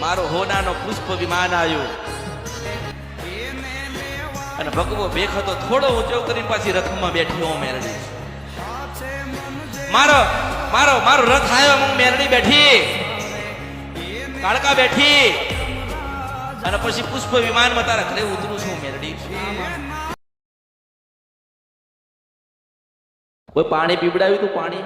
મારો હોનાનો પુષ્પ વિમાન આવ્યું અને ભગવો બેખ હતો થોડો ઊંચો કરી પાછી રથમાં બેઠી હું મેરડી મારો મારો મારો રથ આવ્યો હું મેરડી બેઠી કાળકા બેઠી અને પછી પુષ્પ વિમાનમાં તારા ઘરે ઉતરું છું મેરડી કોઈ પાણી પીવડાવ્યું તું પાણી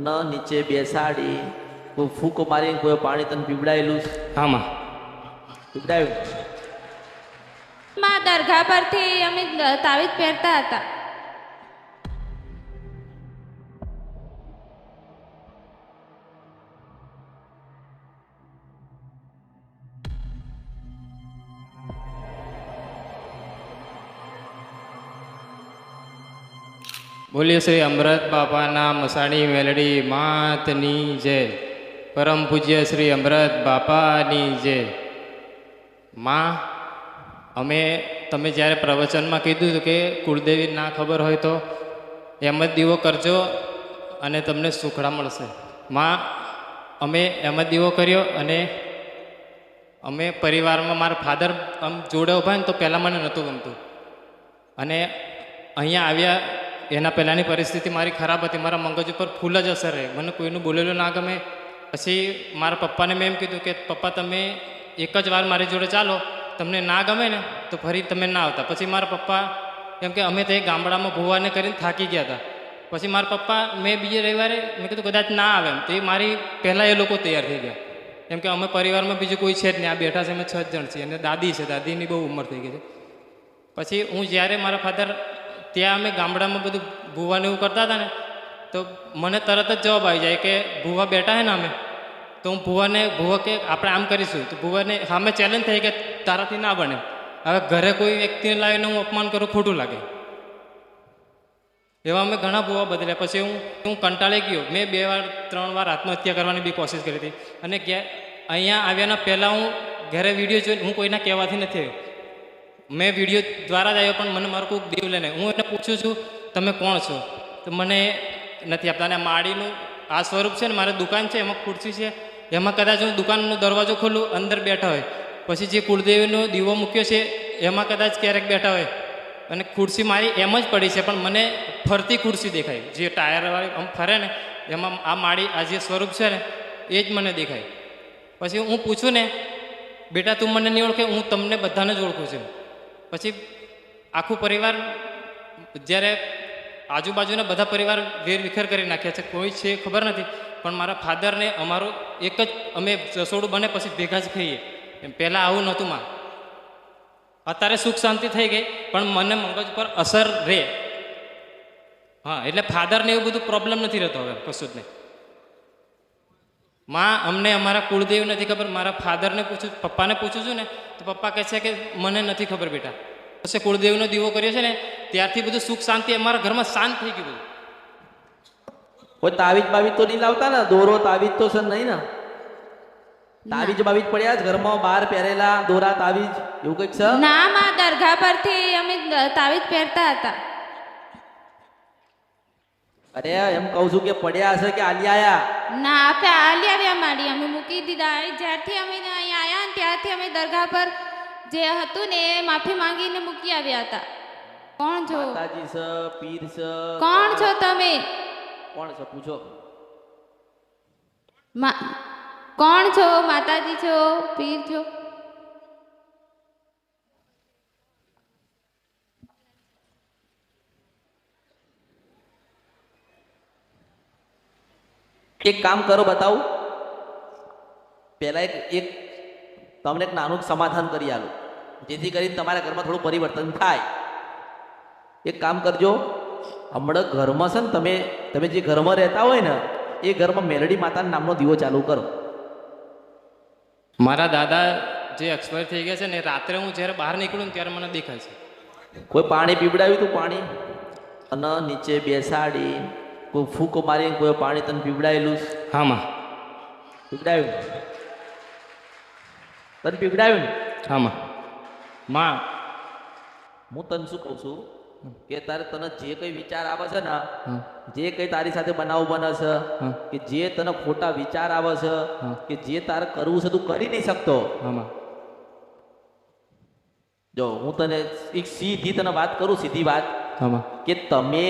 ન નીચે બેસાડી કોઈ ફૂંક મારીને કોઈ પાણી તને પીવડાયેલું હા માં પીવડાવ્યું માં દરગાહ પરથી અમે તાવીજ પહેરતા હતા. બોલીએ શ્રી અમૃત બાપાના મસાણી મેલડી માતની જય. પરમ પૂજ્ય શ્રી અમૃત બાપાની જય. માં અમે તમે જ્યારે પ્રવચનમાં કીધું હતું કે કુળદેવી ના ખબર હોય તો એમ જ દીવો કરજો અને તમને સુખડા મળશે. માં અમે એમ જ દીવો કર્યો અને અમે પરિવારમાં મારા ફાધર આમ જોડે ઊભા ને તો પહેલાં મને નહોતું ગમતું અને અહીંયા આવ્યા એના પહેલાંની પરિસ્થિતિ મારી ખરાબ હતી. મારા મગજ ઉપર ફૂલ જ અસર રહે. મને કોઈનું બોલેલું ના ગમે. પછી મારા પપ્પાને મેં એમ કીધું કે પપ્પા તમે એક જ વાર મારી જોડે ચાલો, તમને ના ગમે ને તો ફરી તમે ના આવતા. પછી મારા પપ્પા કેમ કે અમે તો એ ગામડામાં ભૂવાને કરીને થાકી ગયા હતા. પછી મારા પપ્પા મેં બીજે રવિવારે મેં કીધું કદાચ ના આવે એમ તો એ મારી પહેલાં એ લોકો તૈયાર થઈ ગયા. કેમ કે અમે પરિવારમાં બીજું કોઈ છે જ નહીં. આ બેઠા છે અમે 6 જણ છીએ અને દાદી છે. દાદીની બહુ ઉંમર થઈ ગઈ છે. પછી હું જ્યારે મારા ફાધર ત્યાં અમે ગામડામાં બધું ભૂવાને એવું કરતા હતા ને તો મને તરત જ જવાબ આવી જાય કે ભૂવા બેઠા હે ને અમે તો હું ભૂવા કે આપણે આમ કરીશું તો ભૂવાને સામે ચેલેન્જ થઈ કે તારાથી ના બને. હવે ઘરે કોઈ વ્યક્તિને લાવીને હું અપમાન કરું ખોટું લાગે. એવા અમે ઘણા ભૂવા બદલ્યા. પછી હું કંટાળી ગયો. મેં 2 વાર 3 વાર આત્મહત્યા કરવાની બી કોશિશ કરી હતી. અને અહીંયા આવ્યાના પહેલાં હું ઘરે વિડીયો જોઈને હું કોઈના કહેવાથી નથી આવ્યો. મેં વિડીયો દ્વારા જ આવ્યો પણ મને મારું કોઈક દેવ લઈને હું એને પૂછું છું તમે કોણ છો તો મને નથી આપતા. અને માળીનું આ સ્વરૂપ છે ને મારી દુકાન છે એમાં ખુરશી છે એમાં કદાચ હું દુકાનનો દરવાજો ખોલું અંદર બેઠા હોય. પછી જે કુળદેવીનો દીવો મૂક્યો છે એમાં કદાચ ક્યારેક બેઠા હોય અને ખુરશી મારી એમ જ પડી છે પણ મને ફરતી ખુરશી દેખાય. જે ટાયરવાળી આમ ફરે ને એમાં આ માળી આ જે સ્વરૂપ છે ને એ જ મને દેખાય. પછી હું પૂછું ને બેટા તું મને નહીં ઓળખે હું તમને બધાને જ ઓળખું છું. પછી આખું પરિવાર જ્યારે આજુબાજુના બધા પરિવાર વેરવિખેર કરી નાખ્યા છે. કોઈ છે ખબર નથી પણ મારા ફાધરને અમારું એક જ અમે રસોડું બને પછી ભેગા જ ખાઈએ. એમ પહેલાં આવું નહોતું માં. અત્યારે સુખ શાંતિ થઈ ગઈ પણ મને મગજ પર અસર રહે. હા એટલે ફાધરને એવું બધું પ્રોબ્લેમ નથી રહેતો હવે કશું જ નહીં. માં અમને અમારા કુળદેવ નથી ખબર. મારા ફાધરને પૂછું પપ્પાને પૂછું છું ને તો પપ્પા કહે છે કે મને નથી ખબર બેટા. પછી કુળદેવનો દીવો કર્યો છે ને ત્યારથી બધું સુખ શાંતિ અમારા ઘરમાં શાંત થઈ ગયું બધું. કોઈ તાવીજ બાવીજ તો નહીં લાવતા ને? દોરો તાવીજ તો છે નહીં ને? તાવીજ બાવીજ પડ્યા જ ઘરમાં બહાર પહેરેલા દોરા તાવીજ એવું કંઈક છે? ના માં દરગાહ પરથી અમે તાવીજ પહેરતા હતા. અરે એમ કહું છું કે પડ્યા હશે કે આલી આયા? ના આપણે આલી આવ્યા માડી અમે મૂકી દીધા. જ્યારથી અમે અહીંયા આવ્યા ને ત્યારથી અમે દરગાહ પર જે હતું ને એ માફી માંગીને મૂકી આવ્યા હતા. કોણ છો? માતાજી છે, પીર છે? કોણ છો તમે? કોણ છે પૂછો? કોણ છો? માતાજી છો? પીર છો? એક કામ કરો બતાવું. પહેલા એક તમને એક નાનું સમાધાન કરી આલું જેથી કરીને તમારા ઘરમાં થોડું પરિવર્તન થાય. એક કામ કરજો, હમણાં ઘરમાં છે ને તમે જે ઘરમાં રહેતા હોય ને એ ઘરમાં મેલડી માતાના નામનો દીવો ચાલુ કરો. મારા દાદા જે એક્સપાયર થઈ ગયા છે ને રાત્રે હું જ્યારે બહાર નીકળું ને ત્યારે મને દેખાય છે. કોઈ પાણી પીવડાવ્યું તું પાણી અને નીચે બેસાડી કોઈ ફૂંક મારીને કોઈ પાણી તને પીવડાયેલું? હા માં પીવડાવ્યું? તને પીવડાવ્યું ને? હા માં. હું તને શું કહું છું કે તારે તને જે કઈ વિચાર આવે છે ને હા જે કઈ તારી સાથે બનાવ બને છે હા કે જે તને ખોટા વિચાર આવે છે હા કે જે તારે કરવું છે તું કરી નહીં શકતો આમાં જો હું તને એક સીધી તને વાત કરું સીધી વાત આમાં કે તમે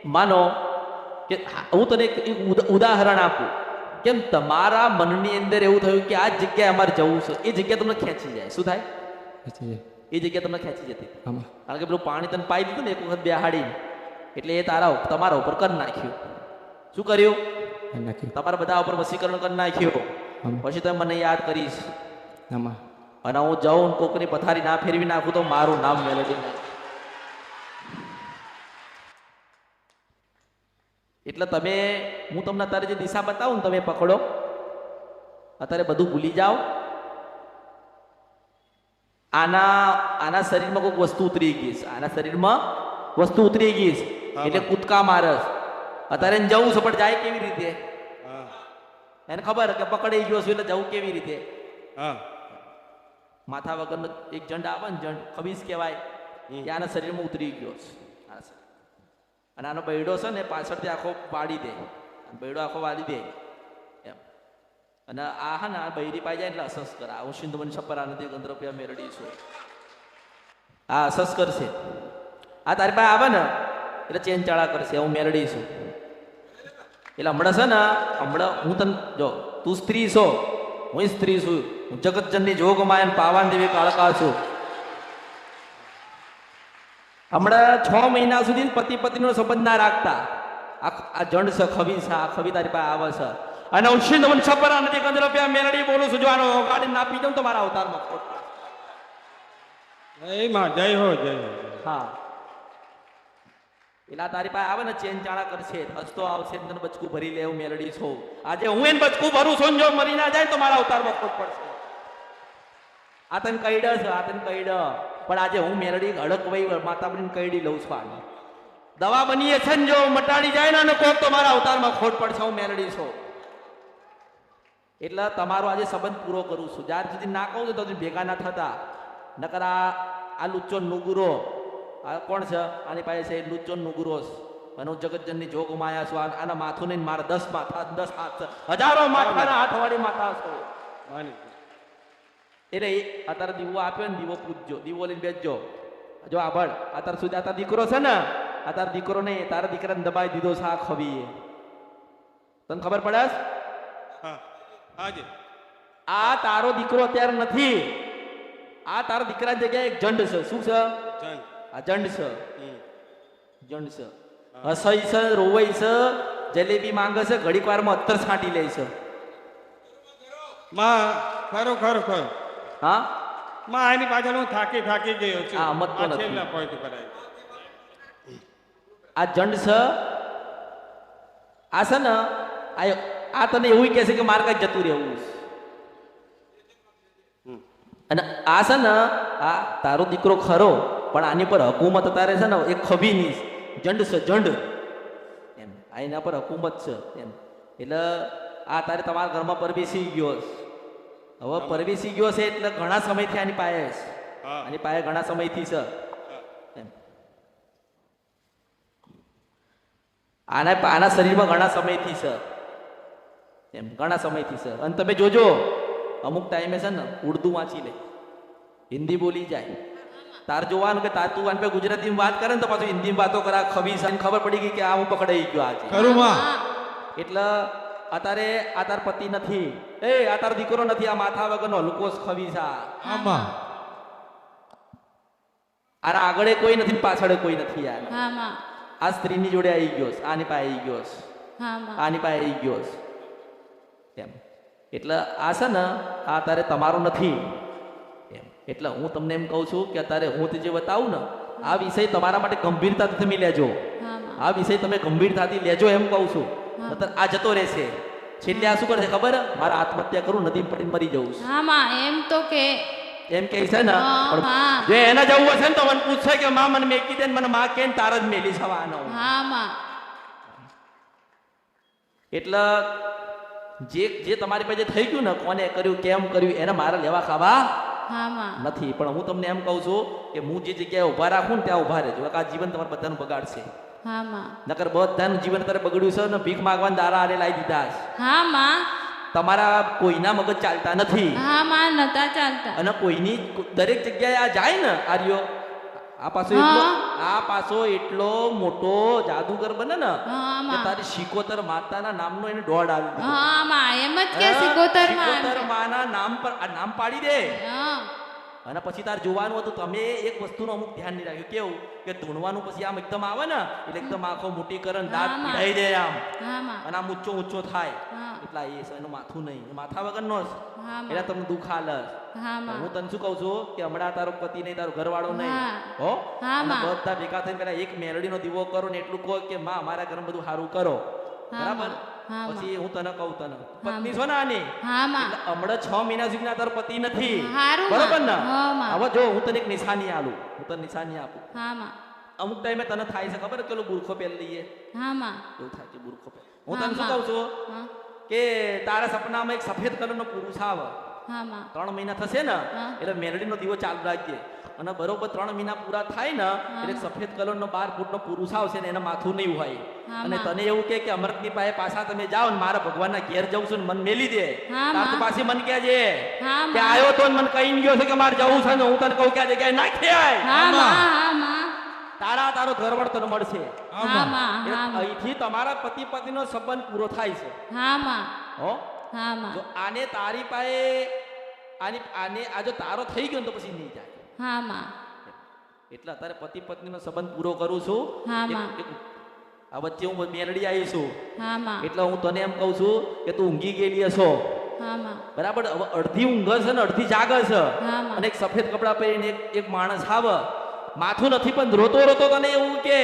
માનો કે હું તને એક ઉદાહરણ આપું કેમ તમારા મનની અંદર એવું થયું કે આ જગ્યાએ અમારે જવું છે એ જગ્યા તમને ખેંચી જાય શું થાય પછી એ જગ્યા તમને ખેંચી જતી આમાં કારણ કે પેલું પાણી તને પાઈ દીધું ને એક વખત બેહાડીને એટલે એ તમારા ઉપર કરી નાખ્યું શું કર્યું નાખ્યું તમારા બધા ઉપર વસીકરણ કરી નાખ્યું આમાં પછી તમે મને યાદ કરીશ આમાં અને હું જાઉં ને કોકની પથારી ના ફેરવી નાખું તો મારું નામ મેલેડી નહીં એટલે તમે હું તમને અત્યારે જે દિશા બતાવું ને તમે પકડો અત્યારે બધું ભૂલી જાઓ આના શરીરમાં કોઈક વસ્તુ ઉતરી ગઈ છે આના શરીરમાં વસ્તુ ઉતરી ગઈ છે એટલે કૂદકા મારસ અત્યારે એને જવું છે પણ જાય કેવી રીતે એને ખબર કે પકડાઈ ગયો છું એટલે જવું કેવી રીતે માથા વગરનો એક જંડ આવે ને જંડ ખબીસ કહેવાય એ આના શરીરમાં ઉતરી ગયો છે આના શરીર અને આનો બૈડો છે ને પાછળથી આખો વાળી દે બૈડો આખો વાળી દે એમ અને આ હા ને આ બૈરી પાઈ જાય એટલે અસસ કરા હું સિંધુ મને છપ્પર આનંદી ગંધર્પિયા મેરડી છું આ અસસ કરશે આ તારી પાસે આવે ને એટલે ચેન ચાળા કરશે હું મેરડી છું એટલે હમણાં છે ને હમણાં હું તને જો તું સ્ત્રી છો હું સ્ત્રી છું હું જગતજનની જોગમાયન પાવાન દેવી કાળકા છું હમણાં 6 મહિના સુધી પતિ પત્નીનો સંબંધ ના રાખતા આ જંડ છે ખવી છે આ ખવી તારી પાસે આવે છે અને હું સિંધ મને છપરા નથી કંદરપિયા મેરડી બોલું છું જો આનો ગાડી ના પી દઉં તો મારા અવતારમાં ખોટ જય હો જય હો હા એટલે તારી પાસે આવે ને ચેન ચાળા કરશે હસતો આવશે તને બચકું ભરી લે હું મેલડી છું આજે હું એને બચકું ભરું છું જો મરી ના જાય તો મારા અવતારમાં ખોટ પડશે આ તને કઈડ છે આ તને કઈડ પણ આજે હું મેલડી અડકવાઈ માતા બની કઈડી લઉં છું આને દવા બનીએ છે ને જો મટાડી જાય ને કોક તો મારા અવતારમાં ખોટ પડશે હું મેલડી છું એટલે તમારો આજે સંબંધ પૂરો કરું છું જ્યાર સુધી ના કહું તો તમે ભેગા ના થતા નકર આ લુચ્ચો નુગુરો આ કોણ છે આની પાસે છે લુચ્ચો નુગુરો અને હું જગતજનની જોગ માયા છું આના માથું નહીં મારા 10 માથા 10 હાથ છે હજારો માથાના હાથવાળી માથા છો એટલે અત્યારે દીવો આપ્યો ને દીવો પૂજજો દીવો લઈને બેસજો જો આભળ અત્યાર સુધી આ તાર દીકરો છે ને આ તાર દીકરો નહીં તારા દીકરાને દબાઈ દીધો છે આ ખવીએ તને ખબર પડે આ તારો દીકરો અત્યારે નથી આ તારા દીકરા જગ્યાએ એક જંડ છે શું છે આ જંડ છે જંડ છે હસઈ છે રોવાઈ છે જલેબી માંગે છે ઘડીક વારમાં અત્તર છાંટી લે છે માં ખરું ખરું ખરું હા માં આની પાછળ હું થાકી ગયો છું હા, મત તો આ નથી. છેલ્લા point ઉપર આવી. આ જંડ છે આ છે ને આ તને એવું કહે છે કે મારે કઈ જતું રહેવું છે. અને આ છે ને આ તારો દીકરો ખરો પણ આની પર હકુમત તારે છે ને એક ખબીની જંડ છે જંડ એમ આ એના પર હકુમત છે એમ એટલે આ તારે તમારા ઘરમાં પરવેશી ગયો છે. હવે પરવેશી ગયો છે એટલે ઘણા સમયથી આની પાસે છે હા. આની પાસે ઘણા સમયથી છે એમ આના શરીરમાં ઘણા સમયથી છે એમ ઘણા સમયથી છે અને તમે જોજો અમુક ટાઈમે છે ને ઉર્દુ વાંચી લે હિન્દી બોલી જાય તાર જોવાનું કે તાર તું આને ગુજરાતીમાં વાત કરે ને તો પાછું હિન્દીમાં વાતો કરા ખબી છે ખબર પડી ગઈ કે આ હું પકડાઈ ગયો આજે ખરું માં એટલે અત્યારે આ તાર પતિ નથી આ તાર દીકરો નથી આ માથા વગરનો હલકોસ ખવી છે આમાં આ આગળે કોઈ નથી ને પાછળે કોઈ નથી યાર હા માં આ સ્ત્રીની જોડે આવી ગયો છે આની પાસે આવી ગયો છે હા માં આની પાસે આવી ગયો છે એમ એટલે આ છે ને આ તારે તમારું નથી એમ એટલે હું તમને એમ કહું છું કે અત્યારે હું તે જે બતાવું ને આ વિષય તમારા માટે ગંભીરતાથી તમે લેજો હા માં આ વિષય તમે ગંભીરતાથી લેજો એમ કહું છું નતર આ જતો રહેશે છેલ્લે આ શું કરશે ખબર મારા આત્મહત્યા કરું નદી પડીને મરી જવું છે હા માં એમ તો કે એમ કહે છે ને હા, પણ હા. જો એને જવું હશે ને તો મને પૂછશે કે માં મને મેકી દે ને મને માં કે તાર જ મેલી થવાનો હા માં એટલે જે તમારી પાસે થઈ ગયું ને કોને કર્યું કેમ કર્યું એને મારે લેવા ખાવા હા માં નથી. પણ હું તમને એમ કહું છું કે હું જે જગ્યાએ ઊભા રાખું ને ત્યાં ઊભા રહેજો. આ જીવન તમારા બધાનું બગાડશે. હા માં નકર બધાનું જીવન તારે બગડ્યું છે ને ભીખ માગવાના દારા આરે લાવી દીધા છે. હા માં તમારા કોઈના મગજ ચાલતા નથી. હા માં નતા ચાલતા. અને કોઈની દરેક જગ્યાએ આ જાય ને આર્યો આ પાછો એટલો મોટો જાદુગર બને ને હા કે માં તારી શિકોતર માતાના નામનો એને દોડ આવી દીધો. હા માં એમ જ કે સિકોતર શિકોતર માં માના નામ પર આ નામ પાડી દે. હા અને પછી તાર જોવાનું હતું. તમે એક વસ્તુનું અમુક ધ્યાન નહીં રાખ્યું. કેવું કે ધૂણવાનું પછી આમ એકદમ આવે ને એટલે એકદમ આંખો મોટી કરે ને દાંત હા, માં. પીડાઈ દે આમ હા માં અને આમ ઊંચો ઊંચો થાય. હા એટલા એ છે, એનું માથું નહીં, એ માથા વગરનો જ. હા એટલે માં તમને દુઃખ હાલે. હા હું માં તને શું કહું છું કે હમણાં તારો પતિ નહીં, તારો ઘરવાળો નહીં, હા. હો હા, અને માં. બધા ભેગા થઈને પેલા એક મેલડીનો દીવો કરો ને એટલું કહો કે માં અમારા ઘરમાં બધું સારું કરો. હા, બરાબર? માં. હા, માં. પછી હું તને કહું, તને માં. પત્ની છો ને આની, હા માં એટલે હમણાં 6 મહિના સુધી તારો પતિ નથી. હારું, માં. બરોબર ને? હા, માં. હવે જો હું તને એક નિશાની આલું, હું તને નિશાની આપું. હા માં અમુક ટાઈમે તને થાય છે ખબર, પેલો બુરખો પહેરી લઈએ હા માં એવું થાય છે બુરખો પહેર. હું હા, તને શું માં. કહું છું હા કે તારા સપનામાં એક સફેદ કલરનો પુરુષ આવે. હા માં 3 મહિના થશે ને હા. એટલે મેલડીનો દીવો ચાલુ રાખજે. અને બરોબર 3 મહિના પૂરા થાય ને એટલે એક સફેદ કલરનો 12 ફૂટનો પુરુષ આવશે ને એના માથું નહીં હોય. હા, અને માં. તને એવું કે અમૃતની પાસે પાછા તમે જાઓ ને મારા ભગવાનના ઘેર જવું છું ને મન મેલી દે. હા, તાર તો માં. પાછી મન કહેજે હા, કે માં. આયો તો ને મને કહી ગયો છે કે મારે જવું છે ને હું તને કહું કે આ જગ્યાએ નાખી આય. હા માં હા માં તારો ઘરવાળો તને મળશે. હા માં એટલે હા માં અહીંથી તમારા પતિ પત્નીનો સંબંધ પૂરો થાય છે. હા માં હો હા માં જો આને તારી પાસે આને આ જો તારો થઈ ગયો ને તો પછી નહીં જાય. હા માં એટલે અત્યારે પતિ પત્નીનો સંબંધ પૂરો કરું છું. હા, એક- માં. એક- આ વચ્ચે હું મેલડી આવી છું હા માં એટલે હું તને એમ કહું છું કે તું ઊંઘી ગયેલી હશો. હા માં બરાબર? હવે અડધી ઊંઘ છે ને અડધી જાગે છે. હા, માં. અને એક સફેદ કપડાં પહેરીને એક માણસ આવે, માથું નથી પણ રોતો રોતો તને એવું કે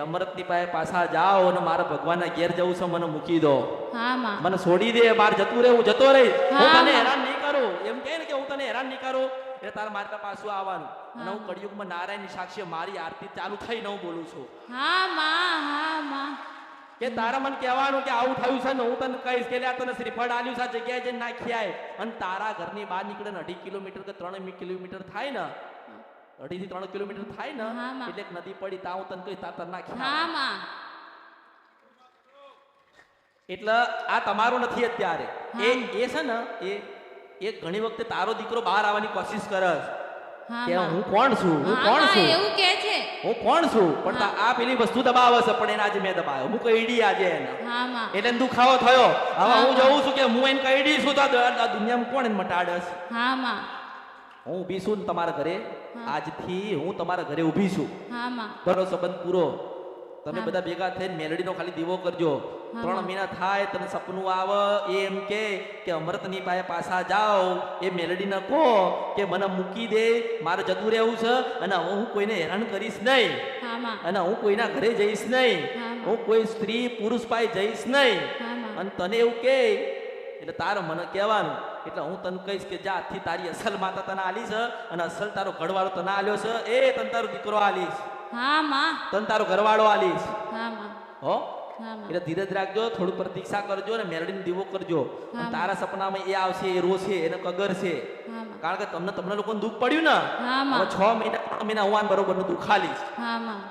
અમૃતની પાસે પાછા જાઓ અને મારા ભગવાનના ઘેર જવું છે, મને મૂકી દો, હા માં મને છોડી દે, બહાર જતું રહે, હું જતો રહીશ, હું હા, તને માં. હેરાન નહીં કરું. એમ કહે ને કે હું તને હેરાન નહીં કરું એટલે તારા મારી પાસે પાછું આવવાનું. અને હા. હું કળિયુગમાં નારાયણની સાક્ષી મારી આરતી ચાલુ થઈને હું બોલું છું હા માં કે તારા મને કહેવાનું કે આવું થયું છે ને હું તને કહીશ કે લે આ તને શ્રીફળ આલ્યું છે, આ જગ્યાએ જઈને નાખી આય. અને તારા ઘરની બહાર નીકળે ને 2.5 કિલોમીટર કે 3 કિલોમીટર થાય ને, 2.5 થી 3 કિલોમીટર થાય ને હા, માં. એટલે એક નદી પડી તા હું તને કહીશ તા તને નાખી હા આવ. માં એટલે આ તમારું નથી અત્યારે. હા. એ છે ને એ ઘણી વખતે તારો દીકરો બહાર આવવાની કોશિશ કરે છે હા કે માં હું કોણ છું, હું હા કોણ માં છું, એવું કે છે હું કોણ છું. પણ હા. આ પેલી વસ્તુ દબાવે છે, પણ એને આજે મેં દબાવ્યો, હું કઈડી આજે એને હા માં એટલે એને દુખાવો થયો. હવે હા, હું હા. જોઉં છું કે હું એને કઈડી છું તો આ દુનિયામાં કોણ એને મટાડે છે. હા માં હું ઊભી છું ને તમારા ઘરે, હા. આજથી હું તમારા ઘરે ઊભી છું. હા માં બરો સંબંધ પૂરો. તમે હા. બધા ભેગા થઈને મેલડીનો ખાલી દીવો કરજો. હા, 3 માં. મહિના થાય તને સપનું આવે એ એમ કે અમૃતની પાસે પાછા જાઓ, એ મેલડીને કહો કે મને મૂકી દે, મારે જતું રહેવું છે અને હવે હું કોઈને હેરાન કરીશ નહીં, હા માં અને હું કોઈના ઘરે જઈશ નહીં, હા, માં. હું કોઈ સ્ત્રી પુરુષ પાસે જઈશ નહીં. હા માં અને તને એવું કે એટલે તારે મને કહેવાનું. એટલે હું તને કહીશ કે જા આજથી તારી અસલ માતા તને આલી છે અને અસલ તારો ઘરવાળો તને આલ્યો છે, એ તને તારો દીકરો આલીશ, હા માં તને તારો ઘરવાળો આલીશ. હા માં હો હા માં એટલે ધીરજ રાખજો, થોડું પ્રતીક્ષા કરજો અને મેલડીનો દીવો કરજો. અને હા. તારા સપનામાં એ આવશે, એ રોશે, એને કગરશે. હા માં કારણ કે તમને લોકોને દુઃખ પડ્યું ને, હા હવે માં 6 મહિના 3 મહિના હું આને બરોબરનું દુઃખ આલીશ. હા માં